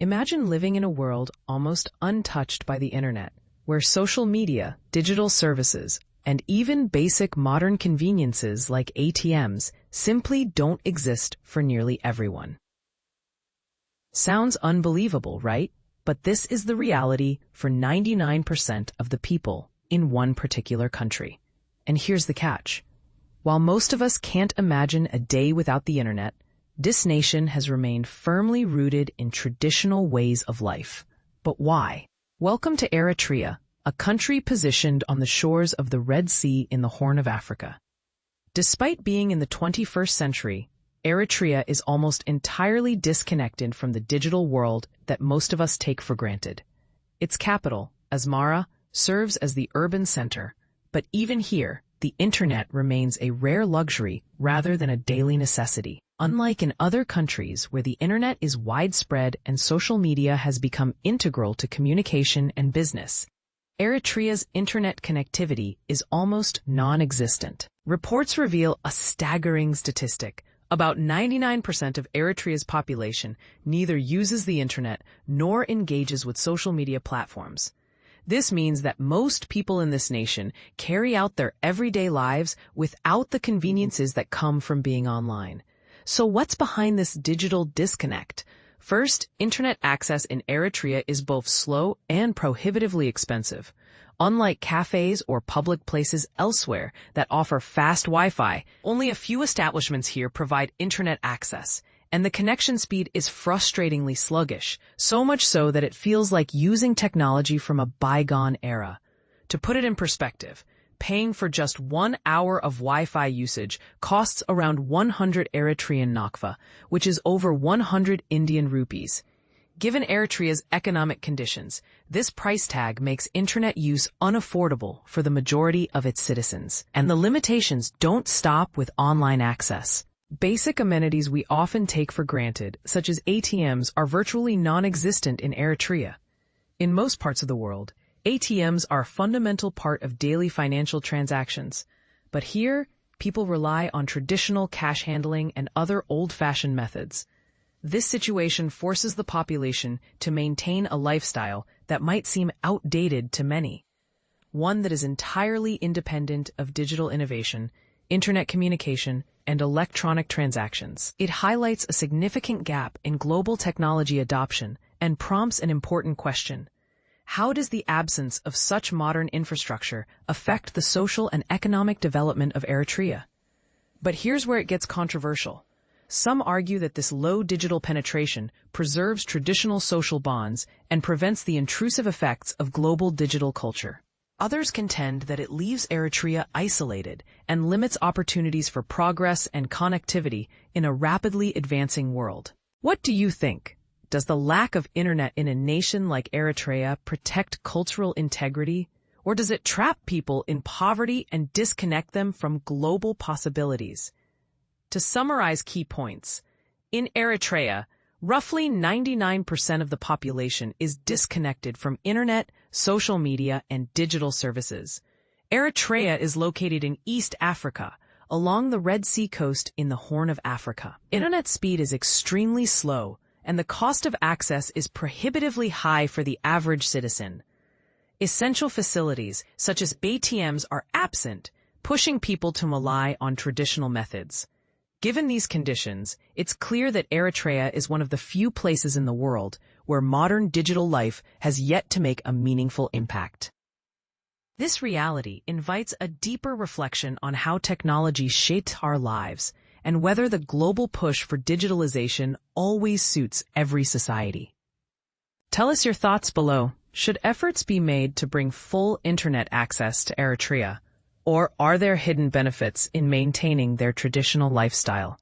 Imagine living in a world almost untouched by the internet, where social media, digital services, and even basic modern conveniences like ATMs simply don't exist for nearly everyone. Sounds unbelievable, right? But this is the reality for 99% of the people in one particular country. And here's the catch. While most of us can't imagine a day without the internet, this nation has remained firmly rooted in traditional ways of life. But why? Welcome to Eritrea, a country positioned on the shores of the Red Sea in the Horn of Africa. Despite being in the 21st century, Eritrea is almost entirely disconnected from the digital world that most of us take for granted. Its capital, Asmara, serves as the urban center, but even here, the internet remains a rare luxury rather than a daily necessity. Unlike in other countries where the internet is widespread and social media has become integral to communication and business, Eritrea's internet connectivity is almost non-existent. Reports reveal a staggering statistic. About 99% of Eritrea's population neither uses the internet nor engages with social media platforms. This means that most people in this nation carry out their everyday lives without the conveniences that come from being online. So what's behind this digital disconnect? First, internet access in Eritrea is both slow and prohibitively expensive. Unlike cafes or public places elsewhere that offer fast Wi-Fi, only a few establishments here provide internet access, and the connection speed is frustratingly sluggish, so much so that it feels like using technology from a bygone era. To put it in perspective, paying for just 1 hour of Wi-Fi usage costs around 100 Eritrean nakfa, which is over 100 Indian rupees. Given Eritrea's economic conditions, this price tag makes internet use unaffordable for the majority of its citizens. And the limitations don't stop with online access. Basic amenities we often take for granted, such as ATMs, are virtually non-existent in Eritrea. In most parts of the world, ATMs are a fundamental part of daily financial transactions. But here, people rely on traditional cash handling and other old-fashioned methods. This situation forces the population to maintain a lifestyle that might seem outdated to many. One that is entirely independent of digital innovation, internet communication, and electronic transactions. It highlights a significant gap in global technology adoption and prompts an important question. How does the absence of such modern infrastructure affect the social and economic development of Eritrea? But here's where it gets controversial. Some argue that this low digital penetration preserves traditional social bonds and prevents the intrusive effects of global digital culture. Others contend that it leaves Eritrea isolated and limits opportunities for progress and connectivity in a rapidly advancing world. What do you think? Does the lack of internet in a nation like Eritrea protect cultural integrity, or does it trap people in poverty and disconnect them from global possibilities? To summarize key points, in Eritrea, roughly 99% of the population is disconnected from internet, social media, and digital services. Eritrea is located in East Africa, along the Red Sea coast in the Horn of Africa. Internet speed is extremely slow, and the cost of access is prohibitively high for the average citizen. Essential facilities, such as ATMs, are absent, pushing people to rely on traditional methods. Given these conditions, it's clear that Eritrea is one of the few places in the world where modern digital life has yet to make a meaningful impact. This reality invites a deeper reflection on how technology shapes our lives and whether the global push for digitalization always suits every society. Tell us your thoughts below. Should efforts be made to bring full internet access to Eritrea? Or are there hidden benefits in maintaining their traditional lifestyle?